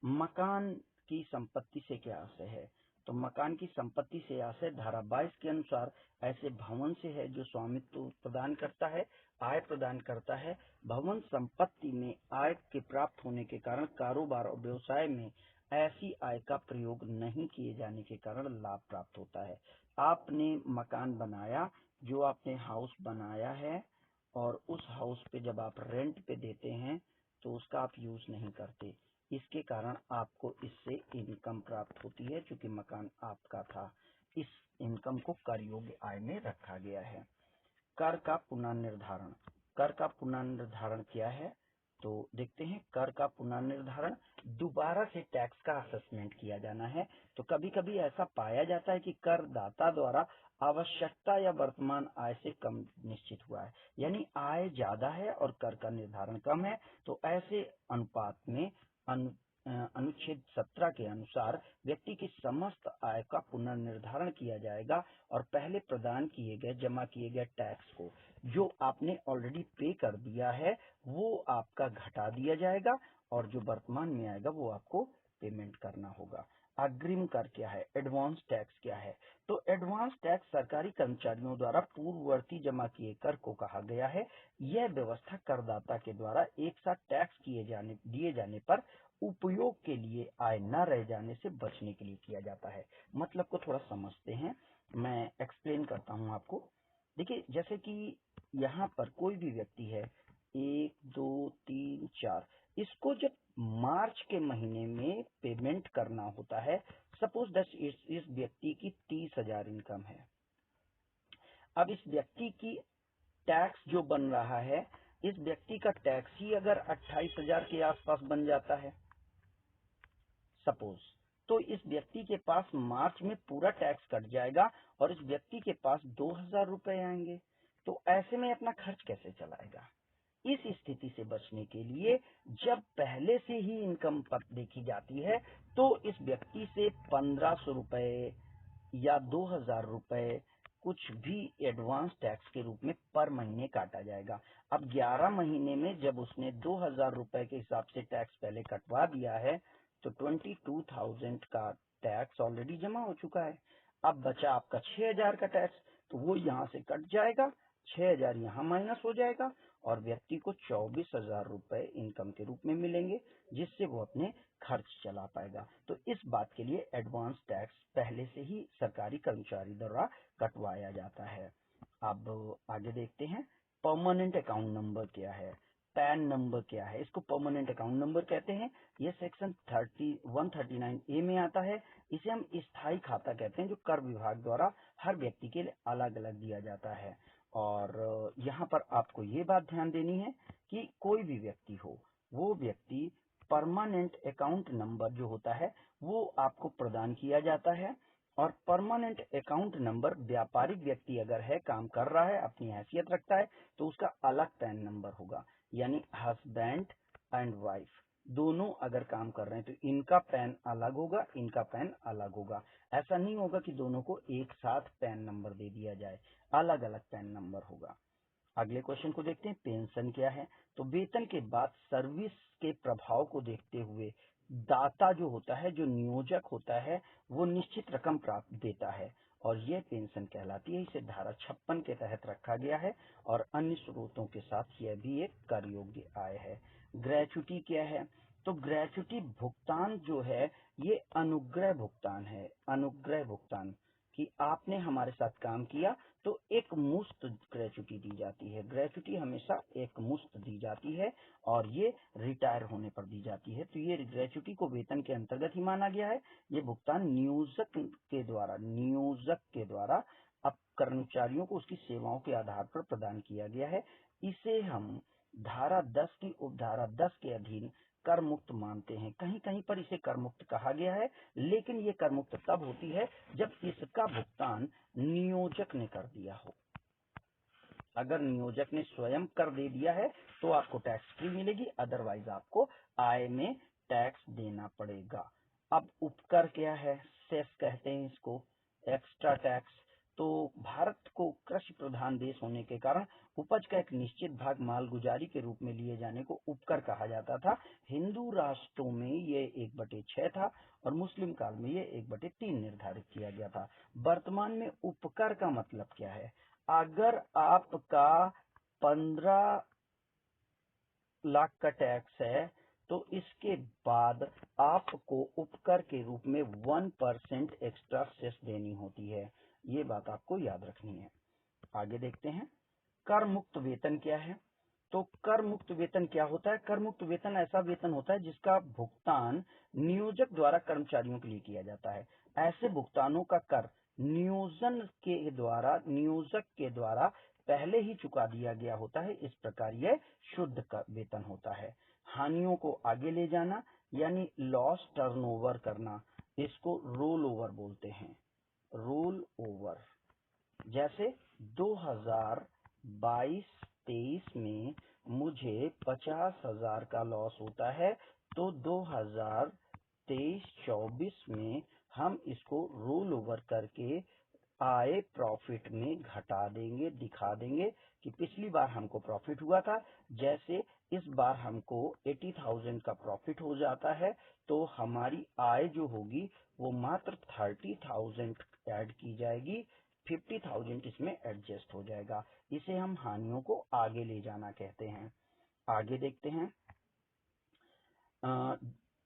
मकान की संपत्ति से क्या आशय है। तो मकान की संपत्ति से आशय धारा 22 के अनुसार ऐसे भवन से है जो स्वामित्व प्रदान करता है, आय प्रदान करता है। भवन संपत्ति में आय के प्राप्त होने के कारण कारोबार और व्यवसाय में ऐसी आय का प्रयोग नहीं किए जाने के कारण लाभ प्राप्त होता है। आपने मकान बनाया, जो आपने हाउस बनाया है, और उस हाउस पे जब आप रेंट पे देते हैं तो उसका आप यूज नहीं करते, इसके कारण आपको इससे इनकम प्राप्त होती है, क्योंकि मकान आपका था। इस इनकम को कर योग्य आय में रखा गया है। कर का पुनर्निर्धारण, कर का पुनर्निर्धारण क्या है। तो देखते हैं, कर का पुनर्निर्धारण दोबारा से टैक्स का असेसमेंट किया जाना है। तो कभी कभी ऐसा पाया जाता है कि करदाता द्वारा आवश्यकता या वर्तमान आय से कम निश्चित हुआ है, यानी आय ज्यादा है और कर का निर्धारण कम है। तो ऐसे अनुपात में अनुच्छेद 17 के अनुसार व्यक्ति की समस्त आय का पुनर्निर्धारण किया जाएगा और पहले प्रदान किए गए जमा किए गए टैक्स को, जो आपने ऑलरेडी पे कर दिया है, वो आपका घटा दिया जाएगा और जो वर्तमान में आएगा वो आपको पेमेंट करना होगा। अग्रिम कर क्या है, एडवांस टैक्स क्या है। तो एडवांस टैक्स सरकारी कर्मचारियों द्वारा पूर्ववर्ती जमा किए कर को कहा गया है। यह व्यवस्था करदाता के द्वारा एक साथ टैक्स दिए जाने पर उपयोग के लिए आय न रह जाने से बचने के लिए किया जाता है। मतलब को थोड़ा समझते हैं, मैं एक्सप्लेन करता हूं आपको। देखिए, जैसे कि यहाँ पर कोई भी व्यक्ति है, 1 2 3 4, इसको जब मार्च के महीने में पेमेंट करना होता है, सपोज दैट इस व्यक्ति की 30,000 इनकम है। अब इस व्यक्ति की टैक्स जो बन रहा है, इस व्यक्ति का टैक्स ही अगर 28,000 के आसपास बन जाता है सपोज, तो इस व्यक्ति के पास मार्च में पूरा टैक्स कट जाएगा और इस व्यक्ति के पास 2,000 रुपए आएंगे। तो ऐसे में अपना खर्च कैसे चलाएगा। इस स्थिति से बचने के लिए जब पहले से ही इनकम पर देखी जाती है, तो इस व्यक्ति से 1,500 रुपए या 2,000 रुपए कुछ भी एडवांस टैक्स के रूप में पर महीने काटा जाएगा। अब 11 महीने में जब उसने 2,000 रुपए के हिसाब से टैक्स पहले कटवा दिया है, तो 22,000 का टैक्स ऑलरेडी जमा हो चुका है। अब बचा आपका 6,000 का टैक्स, तो वो यहाँ से कट जाएगा, 6,000 यहाँ माइनस हो जाएगा और व्यक्ति को 24,000 रुपए इनकम के रूप में मिलेंगे, जिससे वो अपने खर्च चला पाएगा। तो इस बात के लिए एडवांस टैक्स पहले से ही सरकारी कर्मचारी द्वारा कटवाया जाता है। अब आगे देखते हैं, परमानेंट अकाउंट नंबर क्या है, पैन नंबर क्या है। इसको परमानेंट अकाउंट नंबर कहते हैं। ये सेक्शन 139A में आता है। इसे हम स्थायी खाता कहते हैं, जो कर विभाग द्वारा हर व्यक्ति के लिए अलग अलग दिया जाता है। और यहाँ पर आपको ये बात ध्यान देनी है कि कोई भी व्यक्ति हो, वो व्यक्ति परमानेंट अकाउंट नंबर जो होता है वो आपको प्रदान किया जाता है। और परमानेंट अकाउंट नंबर व्यापारिक व्यक्ति अगर है, काम कर रहा है, अपनी हैसियत रखता है, तो उसका अलग पैन नंबर होगा, यानी हस्बैंड एंड वाइफ दोनों अगर काम कर रहे हैं तो इनका पैन अलग होगा, इनका पैन अलग होगा। ऐसा नहीं होगा कि दोनों को एक साथ पैन नंबर दे दिया जाए, अलग अलग पैन नंबर होगा। अगले क्वेश्चन को देखते हैं, पेंशन क्या है। तो वेतन के बाद सर्विस के प्रभाव को देखते हुए दाता जो होता है, जो नियोजक होता है, वो निश्चित रकम प्राप्त देता है और यह पेंशन कहलाती है। इसे धारा 56 के तहत रखा गया है और अन्य स्रोतों के साथ यह भी एक कर योग्य आय है। ग्रेच्युटी क्या है। तो ग्रेच्युटी भुगतान जो है ये अनुग्रह भुगतान है। अनुग्रह भुगतान कि आपने हमारे साथ काम किया तो एक मुश्त ग्रेच्युटी दी जाती है। ग्रेच्युटी हमेशा एक मुश्त दी जाती है और ये रिटायर होने पर दी जाती है। तो ये ग्रेच्युटी को वेतन के अंतर्गत ही माना गया है। ये भुगतान नियोजक के द्वारा अब कर्मचारियों को उसकी सेवाओं के आधार पर प्रदान किया गया है। इसे हम धारा 10 की उपधारा 10 के अधीन कर मुक्त मानते हैं। कहीं कहीं पर इसे कर मुक्त कहा गया है, लेकिन ये कर मुक्त तब होती है जब इसका भुगतान नियोजक ने कर दिया हो। अगर नियोजक ने स्वयं कर दे दिया है तो आपको टैक्स फ्री मिलेगी, अदरवाइज आपको आय में टैक्स देना पड़ेगा। अब उपकर क्या है, सेस कहते हैं इसको, एक्स्ट्रा टैक्स। तो भारत को कृषि प्रधान देश होने के कारण उपज का एक निश्चित भाग मालगुजारी के रूप में लिए जाने को उपकर कहा जाता था। हिंदू राष्ट्रों में ये 1/6 था और मुस्लिम काल में ये 1/3 निर्धारित किया गया था। वर्तमान में उपकर का मतलब क्या है। अगर आपका 15 लाख का टैक्स है तो इसके बाद आपको उपकर के रूप में 1% एक्स्ट्रा सेस देनी होती है। ये बात आपको याद रखनी है। आगे देखते हैं, कर मुक्त वेतन क्या है। तो कर मुक्त वेतन क्या होता है। कर मुक्त वेतन ऐसा वेतन होता है जिसका भुगतान नियोजक द्वारा कर्मचारियों के लिए किया जाता है। ऐसे भुगतानों का कर नियोजक के द्वारा पहले ही चुका दिया गया होता है। इस प्रकार यह शुद्ध वेतन होता है। हानियों को आगे ले जाना यानी लॉस टर्नओवर करना, इसको रोल ओवर बोलते हैं। रोल ओवर, जैसे 2022-23 में मुझे 50,000 का लॉस होता है तो 2023-24 में हम इसको रोल ओवर करके आए प्रॉफिट में घटा देंगे, दिखा देंगे कि पिछली बार हमको प्रॉफिट हुआ था, जैसे इस बार हमको 80,000 का प्रॉफिट हो जाता है तो हमारी आय जो होगी वो मात्र 30,000 ऐड की जाएगी, 50,000 इसमें एडजस्ट हो जाएगा। इसे हम हानियों को आगे ले जाना कहते हैं। आगे देखते हैं,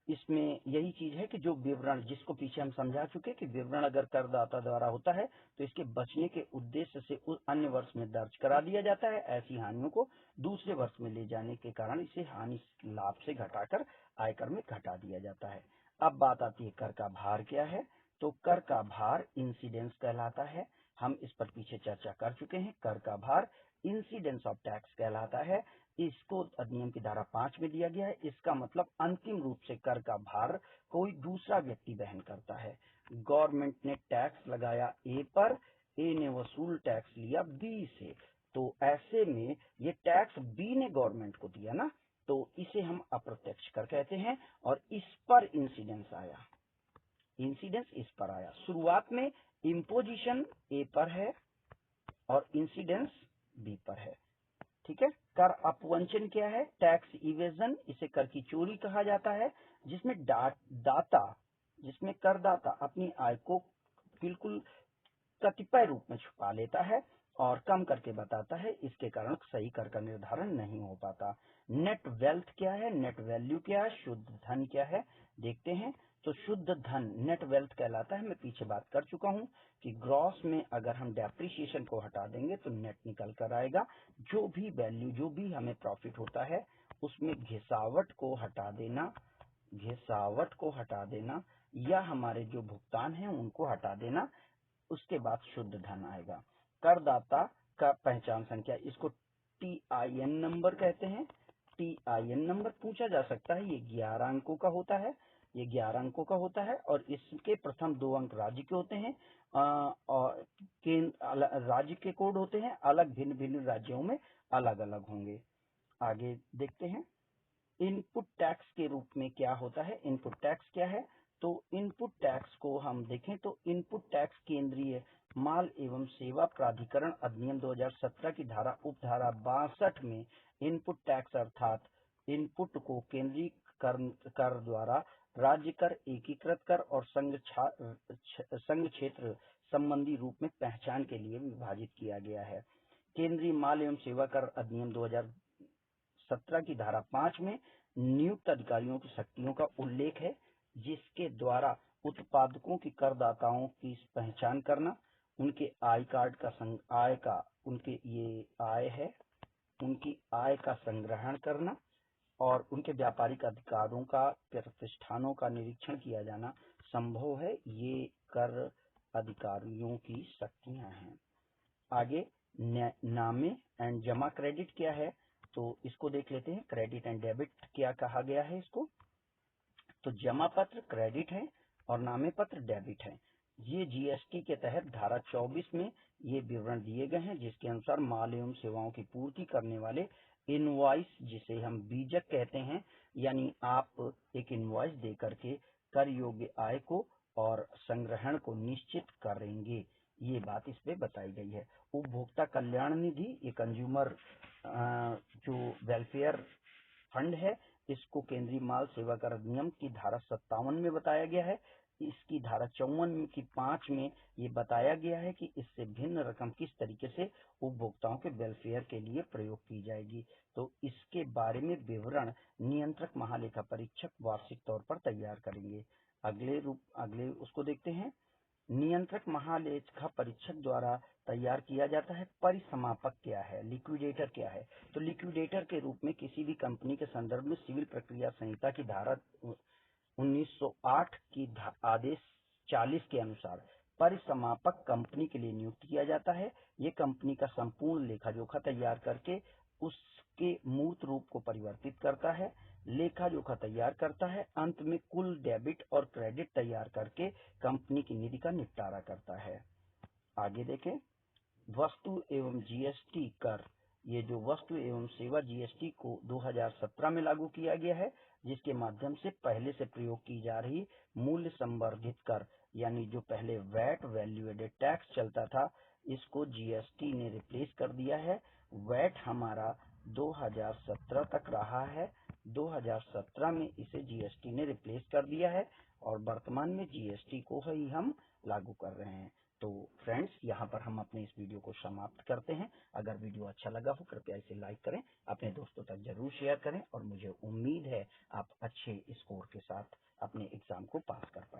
इसमें यही चीज है कि जो विवरण, जिसको पीछे हम समझा चुके कि विवरण अगर करदाता द्वारा होता है तो इसके बचने के उद्देश्य से उस अन्य वर्ष में दर्ज करा दिया जाता है। ऐसी हानियों को दूसरे वर्ष में ले जाने के कारण इसे हानि लाभ से घटाकर आयकर में घटा दिया जाता है। अब बात आती है कर का भार क्या है। तो कर का भार इंसिडेंस कहलाता है। हम इस पर पीछे चर्चा कर चुके हैं। कर का भार इंसिडेंस ऑफ टैक्स कहलाता है। इसको अधिनियम की धारा 5 में दिया गया है। इसका मतलब अंतिम रूप से कर का भार कोई दूसरा व्यक्ति वहन करता है। गवर्नमेंट ने टैक्स लगाया ए पर, ए ने वसूल टैक्स लिया बी से, तो ऐसे में ये टैक्स बी ने गवर्नमेंट को दिया ना, तो इसे हम अप्रत्यक्ष कर कहते हैं और इस पर इंसिडेंस आया। इंसिडेंस इस पर आया। शुरुआत में इम्पोजिशन ए पर है और इंसिडेंस बी पर है। ठीक है। कर अपवंचन क्या है। टैक्स इवेजन, इसे कर की चोरी कहा जाता है, जिसमें करदाता अपनी आय को बिल्कुल कतिपय रूप में छुपा लेता है और कम करके बताता है। इसके कारण सही कर का निर्धारण नहीं हो पाता। नेट वेल्थ क्या है, नेट वैल्यू क्या है, शुद्ध धन क्या है, देखते हैं। तो शुद्ध धन नेट वेल्थ कहलाता है। मैं पीछे बात कर चुका हूं कि ग्रॉस में अगर हम डेप्रिसिएशन को हटा देंगे तो नेट निकल कर आएगा। जो भी वैल्यू, जो भी हमें प्रॉफिट होता है उसमें घिसावट को हटा देना या हमारे जो भुगतान है उनको हटा देना, उसके बाद शुद्ध धन आएगा। करदाता का पहचान संख्या, इसको TIN नंबर कहते हैं। TIN नंबर पूछा जा सकता है। ये 11 अंकों का होता है। ये 11 अंकों का होता है और इसके प्रथम 2 अंक राज्य के होते हैं और राज्य के कोड होते हैं, अलग भिन्न भिन्न राज्यों में अलग अलग होंगे। आगे देखते हैं, इनपुट टैक्स के रूप में क्या होता है, इनपुट टैक्स क्या है, तो इनपुट टैक्स को हम देखें तो इनपुट टैक्स केंद्रीय माल एवं सेवा प्राधिकरण अधिनियम 2017 की धारा उपधारा 62 में इनपुट टैक्स अर्थात इनपुट को केंद्रीय कर द्वारा राज्य कर, एकीकृत कर और संघ क्षेत्र संबंधी रूप में पहचान के लिए विभाजित किया गया है। केंद्रीय माल एवं सेवा कर अधिनियम 2017 की धारा 5 में नियुक्त अधिकारियों की शक्तियों का उल्लेख है, जिसके द्वारा उत्पादकों की करदाताओं की पहचान करना, उनके आय कार्ड का उनकी आय का संग्रहण करना और उनके व्यापारिक अधिकारों का, प्रतिष्ठानों का निरीक्षण किया जाना संभव है। ये कर अधिकारियों की शक्तियां हैं। आगे नामे एंड जमा क्रेडिट क्या है, तो इसको देख लेते हैं। क्रेडिट एंड डेबिट क्या कहा गया है इसको, तो जमा पत्र क्रेडिट है और नामे पत्र डेबिट है। ये जीएसटी के तहत धारा 24 में ये विवरण दिए गए हैं, जिसके अनुसार माल एवं सेवाओं की पूर्ति करने वाले इनवॉइस, जिसे हम बीजक कहते हैं, यानी आप एक इनवॉइस दे करके कर योग्य आय को और संग्रहण को निश्चित करेंगे। ये बात इस पे बताई गई है। उपभोक्ता कल्याण निधि, ये कंज्यूमर जो वेलफेयर फंड है, इसको केंद्रीय माल सेवा कर अधिनियम की धारा 57 में बताया गया है। इसकी धारा 54 की 5 में ये बताया गया है कि इससे भिन्न रकम किस तरीके से उपभोक्ताओं के वेलफेयर के लिए प्रयोग की जाएगी। तो इसके बारे में विवरण नियंत्रक महालेखा परीक्षक वार्षिक तौर पर तैयार करेंगे। अगले उसको देखते हैं। नियंत्रक महालेखा परीक्षक द्वारा तैयार किया जाता है। परिसमापक क्या है, लिक्विडेटर क्या है, तो लिक्विडेटर के रूप में किसी भी कंपनी के संदर्भ में सिविल प्रक्रिया संहिता की धारा 1908 की आदेश 40 के अनुसार परिसमापक कंपनी के लिए नियुक्त किया जाता है। ये कंपनी का संपूर्ण लेखा जोखा तैयार करके उसके मूर्त रूप को परिवर्तित करता है, लेखा जोखा तैयार करता है, अंत में कुल डेबिट और क्रेडिट तैयार करके कंपनी की निधि का निपटारा करता है। आगे देखें, वस्तु एवं जीएसटी कर। ये जो वस्तु एवं सेवा जीएसटी को 2017 में लागू किया गया है, जिसके माध्यम से पहले से प्रयोग की जा रही मूल्य संवर्धित कर, यानी जो पहले वैट वैल्यू एडेड टैक्स चलता था, इसको जीएसटी ने रिप्लेस कर दिया है। वैट हमारा 2017 तक रहा है, 2017 में इसे जीएसटी ने रिप्लेस कर दिया है और वर्तमान में जीएसटी को ही हम लागू कर रहे हैं। तो फ्रेंड्स, यहाँ पर हम अपने इस वीडियो को समाप्त करते हैं। अगर वीडियो अच्छा लगा हो, कृपया इसे लाइक करें, अपने दोस्तों तक जरूर शेयर करें और मुझे उम्मीद है आप अच्छे स्कोर के साथ अपने एग्जाम को पास कर पाएंगे।